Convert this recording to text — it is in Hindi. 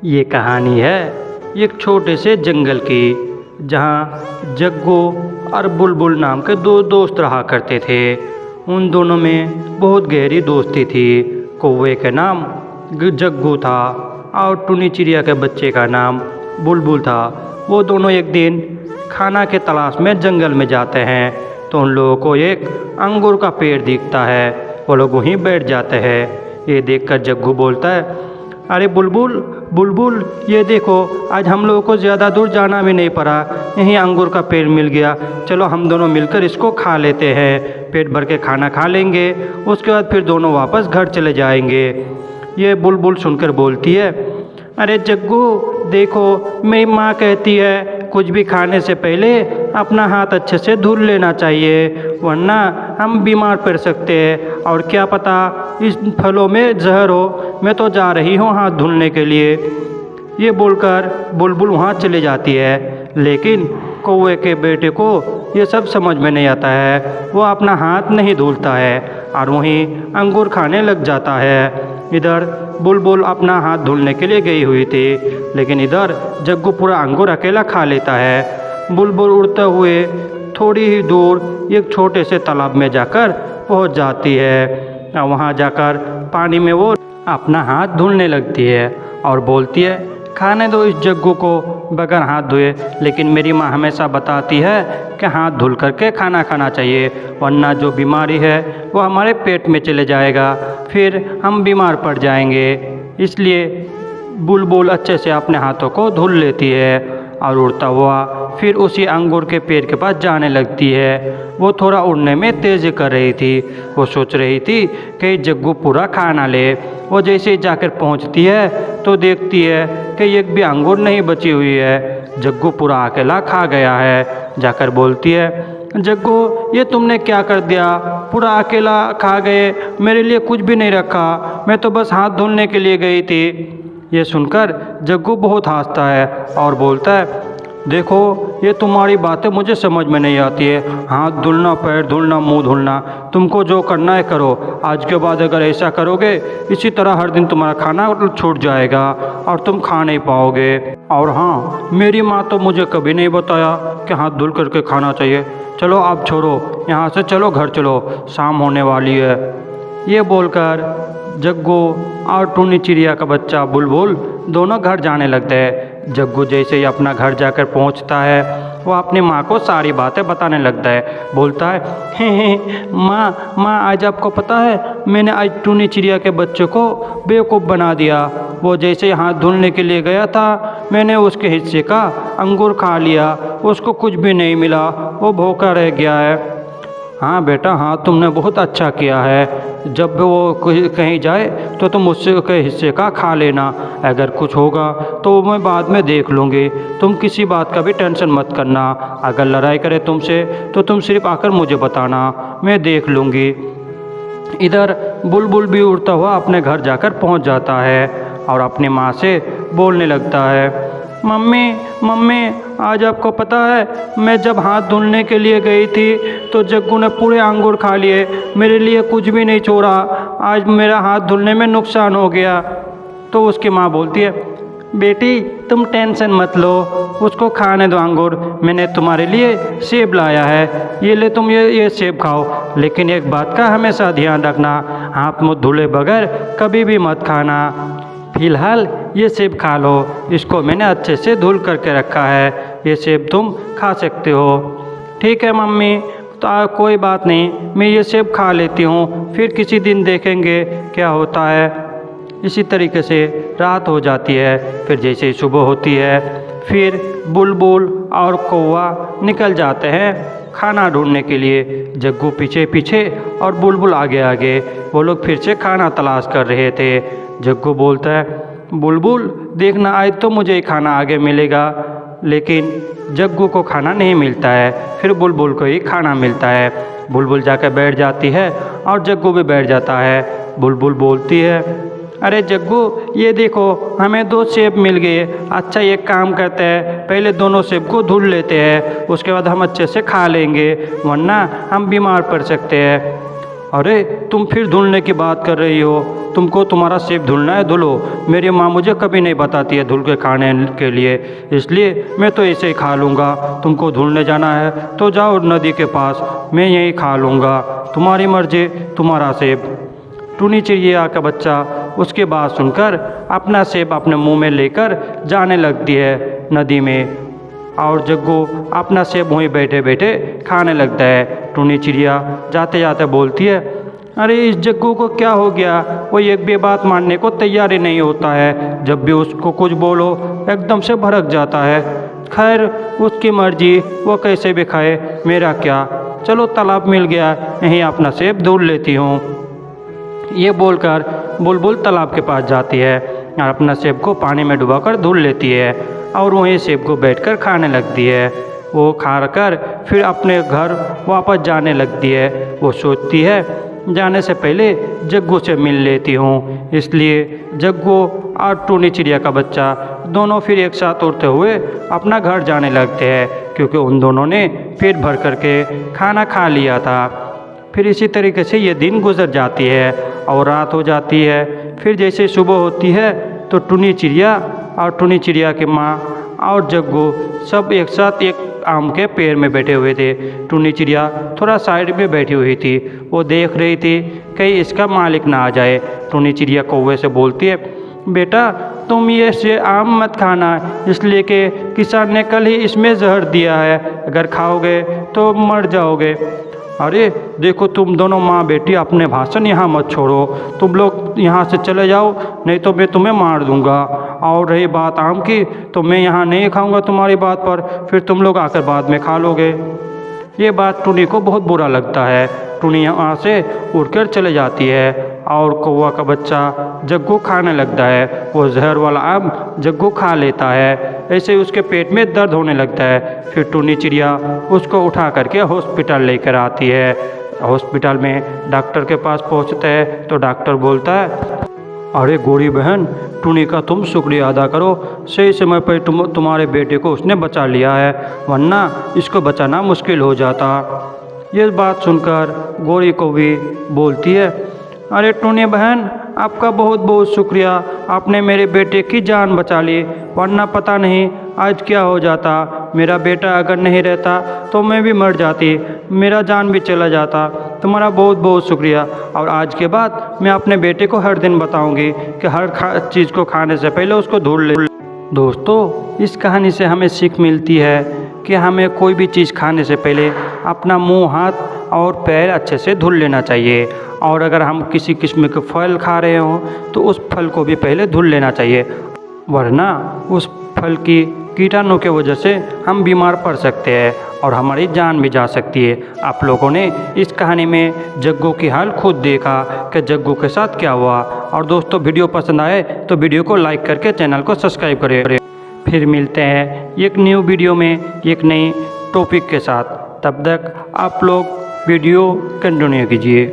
ये कहानी है एक छोटे से जंगल की, जहाँ जग्गू और बुलबुल नाम के दो दोस्त रहा करते थे। उन दोनों में बहुत गहरी दोस्ती थी। कौवे का नाम जग्गू था और टुनी चिड़िया के बच्चे का नाम बुलबुल था। वो दोनों एक दिन खाना के तलाश में जंगल में जाते हैं तो उन लोगों को एक अंगूर का पेड़ दिखता है। वो लोग वहीं बैठ जाते हैं। ये देखकर जग्गू बोलता है, अरे बुलबुल बुलबुल, ये देखो, आज हम लोगों को ज़्यादा दूर जाना भी नहीं पड़ा, यहीं अंगूर का पेड़ मिल गया। चलो हम दोनों मिलकर इसको खा लेते हैं, पेट भर के खाना खा लेंगे, उसके बाद फिर दोनों वापस घर चले जाएंगे। ये बुलबुल सुनकर बोलती है, अरे जग्गू देखो, मेरी माँ कहती है कुछ भी खाने से पहले अपना हाथ अच्छे से धुल लेना चाहिए, वरना हम बीमार पड़ सकते हैं और क्या पता इस फलों में जहर हो। मैं तो जा रही हूँ हाथ धुलने के लिए। ये बोलकर बुलबुल वहाँ चली जाती है, लेकिन कौवे के बेटे को ये सब समझ में नहीं आता है। वो अपना हाथ नहीं धुलता है और वहीं अंगूर खाने लग जाता है। इधर बुलबुल अपना हाथ धुलने के लिए गई हुई थी, लेकिन इधर जग्गू पूरा अंगूर अकेला खा लेता है। बुलबुल उड़ते हुए थोड़ी ही दूर एक छोटे से तालाब में जाकर पहुंच जाती है। वहां जाकर पानी में वो अपना हाथ धुलने लगती है और बोलती है, खाने दो इस जग्गू को बगैर हाथ धोए, लेकिन मेरी माँ हमेशा बताती है कि हाथ धुल करके खाना खाना चाहिए, वरना जो बीमारी है वो हमारे पेट में चले जाएगा, फिर हम बीमार पड़ जाएंगे। इसलिए बुलबुल अच्छे से अपने हाथों को धुल लेती है और उड़ता हुआ फिर उसी अंगूर के पेड़ के पास जाने लगती है। वो थोड़ा उड़ने में तेज़ी कर रही थी। वो सोच रही थी कि जग्गू पूरा खा ना ले। वो जैसे ही जाकर पहुंचती है तो देखती है कि एक भी अंगूर नहीं बची हुई है। जग्गू पूरा अकेला खा गया है। जाकर बोलती है, जग्गू ये तुमने क्या कर दिया, पूरा अकेला खा गए, मेरे लिए कुछ भी नहीं रखा, मैं तो बस हाथ धुलने के लिए गई थी। ये सुनकर जग्गू बहुत हंसता है और बोलता है, देखो ये तुम्हारी बातें मुझे समझ में नहीं आती है, हाथ धुलना, पैर धुलना, मुंह धुलना, तुमको जो करना है करो। आज के बाद अगर ऐसा करोगे, इसी तरह हर दिन तुम्हारा खाना छूट जाएगा और तुम खा नहीं पाओगे। और हाँ, मेरी माँ तो मुझे कभी नहीं बताया कि हाथ धुल करके खाना चाहिए। चलो अब छोड़ो, यहाँ से चलो, घर चलो, शाम होने वाली है। ये बोलकर जग्गू और टुनी चिड़िया का बच्चा बुलबुल दोनों घर जाने लगते हैं। जग्गू जैसे ही अपना घर जाकर पहुंचता है, वो अपनी माँ को सारी बातें बताने लगता है। बोलता है, हे माँ, आज आपको पता है मैंने आज टुनी चिड़िया के बच्चे को बेवकूफ़ बना दिया। वो जैसे ही हाथ धुलने के लिए गया था, मैंने उसके हिस्से का अंगूर खा लिया, उसको कुछ भी नहीं मिला, वो भूखा रह गया है। हाँ बेटा, हाँ तुमने बहुत अच्छा किया है। जब वो कहीं जाए तो तुम उससे के हिस्से का खा लेना, अगर कुछ होगा तो मैं बाद में देख लूँगी, तुम किसी बात का भी टेंशन मत करना। अगर लड़ाई करे तुमसे तो तुम सिर्फ आकर मुझे बताना, मैं देख लूँगी। इधर बुलबुल भी उड़ता हुआ अपने घर जाकर पहुँच जाता है और अपनी माँ से बोलने लगता है, मम्मी, आज आपको पता है मैं जब हाथ धुलने के लिए गई थी तो जग्गू ने पूरे अंगूर खा लिए, मेरे लिए कुछ भी नहीं छोड़ा। आज मेरा हाथ धुलने में नुकसान हो गया। तो उसकी माँ बोलती है, बेटी तुम टेंशन मत लो, उसको खाने दो अंगूर, मैंने तुम्हारे लिए सेब लाया है, ये ले तुम ये सेब खाओ, लेकिन एक बात का हमेशा ध्यान रखना, हाथ मुँह धुले बगैर कभी भी मत खाना। फिलहाल ये सेब खा लो, इसको मैंने अच्छे से धुल करके रखा है, ये सेब तुम खा सकते हो। ठीक है मम्मी, तो कोई बात नहीं, मैं ये सेब खा लेती हूँ, फिर किसी दिन देखेंगे क्या होता है। इसी तरीके से रात हो जाती है। फिर जैसे ही सुबह होती है, फिर बुलबुल और कौवा निकल जाते हैं खाना ढूंढने के लिए। जग्गू पीछे पीछे और बुलबुल आगे आगे। वो लोग फिर से खाना तलाश कर रहे थे। जग्गू बोलता है, बुलबुल देखना, आज तो मुझे खाना आगे मिलेगा, लेकिन जग्गू को खाना नहीं मिलता है। फिर बुलबुल को ही खाना मिलता है। बुलबुल जाकर बैठ जाती है और जग्गू भी बैठ जाता है। बुलबुल बोलती है, अरे जग्गू ये देखो, हमें 2 सेब मिल गए। अच्छा एक काम करते हैं, पहले दोनों सेब को धुल लेते हैं, उसके बाद हम अच्छे से खा लेंगे, वरना हम बीमार पड़ सकते हैं। अरे तुम फिर धुलने की बात कर रही हो, तुमको तुम्हारा सेब धुलना है धुलो। मेरी माँ मुझे कभी नहीं बताती है धुल के खाने के लिए, इसलिए मैं तो ऐसे ही खा लूँगा। तुमको धुलने जाना है तो जाओ नदी के पास, मैं यहीं खा लूँगा, तुम्हारी मर्जी, तुम्हारा सेब। टुनी चिड़िया का बच्चा उसके बात सुनकर अपना सेब अपने मुंह में लेकर जाने लगती है नदी में, और जग्गू अपना सेब वहीं बैठे बैठे खाने लगता है। टुनी चिड़िया जाते जाते बोलती है, अरे इस जग्गू को क्या हो गया, वो एक भी बात मानने को तैयार ही नहीं होता है, जब भी उसको कुछ बोलो एकदम से भड़क जाता है। खैर उसकी मर्जी, वो कैसे भी खाए, मेरा क्या, चलो तालाब मिल गया, यहीं अपना सेब धुल लेती हूँ। ये बोलकर बुलबुल तालाब के पास जाती है और अपना सेब को पानी में डुबाकर धुल लेती है और वहीं सेब को बैठकर खाने लगती है। वो खा कर फिर अपने घर वापस जाने लगती है। वो सोचती है जाने से पहले जग्गू से मिल लेती हूँ, इसलिए जग्गू और टुनी चिड़िया का बच्चा दोनों फिर एक साथ उड़ते हुए अपना घर जाने लगते हैं, क्योंकि उन दोनों ने पेट भर करके खाना खा लिया था। फिर इसी तरीके से ये दिन गुजर जाती है और रात हो जाती है। फिर जैसे सुबह होती है तो टुनी चिड़िया और टुनी चिड़िया की माँ और जग्गू सब एक साथ एक आम के पेड़ में बैठे हुए थे। टुनी चिड़िया थोड़ा साइड में बैठी हुई थी, वो देख रही थी कहीं इसका मालिक ना आ जाए। टुनी चिड़िया कौवे से बोलती है, बेटा तुम ये से आम मत खाना, इसलिए कि किसान ने कल ही इसमें जहर दिया है, अगर खाओगे तो मर जाओगे। अरे देखो तुम दोनों माँ बेटी अपने भाषण यहाँ मत छोड़ो, तुम लोग यहाँ से चले जाओ, नहीं तो मैं तुम्हें मार दूँगा। और रही बात आम की, तो मैं यहाँ नहीं खाऊँगा तुम्हारी बात पर, फिर तुम लोग आकर बाद में खा लोगे। ये बात टुनी को बहुत बुरा लगता है। टुनी यहाँ से उड़कर चले जाती है और कौवा का बच्चा जग्गू खाने लगता है। वो जहर वाला आम जग्गू खा लेता है, ऐसे उसके पेट में दर्द होने लगता है। फिर टुनी चिड़िया उसको उठा करके हॉस्पिटल लेकर आती है। हॉस्पिटल में डॉक्टर के पास पहुँचता है तो डॉक्टर बोलता है, अरे गोरी बहन, टुनी का तुम शुक्रिया अदा करो, सही समय पर तुम्हारे बेटे को उसने बचा लिया है, वरना इसको बचाना मुश्किल हो जाता। ये बात सुनकर गोरी कौवी बोलती है, अरे टुनी बहन, आपका बहुत बहुत शुक्रिया, आपने मेरे बेटे की जान बचा ली, वरना पता नहीं आज क्या हो जाता। मेरा बेटा अगर नहीं रहता तो मैं भी मर जाती, मेरा जान भी चला जाता। तुम्हारा बहुत बहुत शुक्रिया, और आज के बाद मैं अपने बेटे को हर दिन बताऊंगी कि हर चीज़ को खाने से पहले उसको धुल ले। दोस्तों, इस कहानी से हमें सीख मिलती है कि हमें कोई भी चीज़ खाने से पहले अपना मुंह, हाथ और पैर अच्छे से धुल लेना चाहिए, और अगर हम किसी किस्म के फल खा रहे हों तो उस फल को भी पहले धुल लेना चाहिए, वरना उस फल की कीटाणु के वजह से हम बीमार पड़ सकते हैं और हमारी जान भी जा सकती है। आप लोगों ने इस कहानी में जग्गू की हाल खुद देखा कि जग्गू के साथ क्या हुआ। और दोस्तों, वीडियो पसंद आए तो वीडियो को लाइक करके चैनल को सब्सक्राइब करें। फिर मिलते हैं एक न्यू वीडियो में एक नई टॉपिक के साथ, तब तक आप लोग वीडियो कंटिन्यू कीजिए।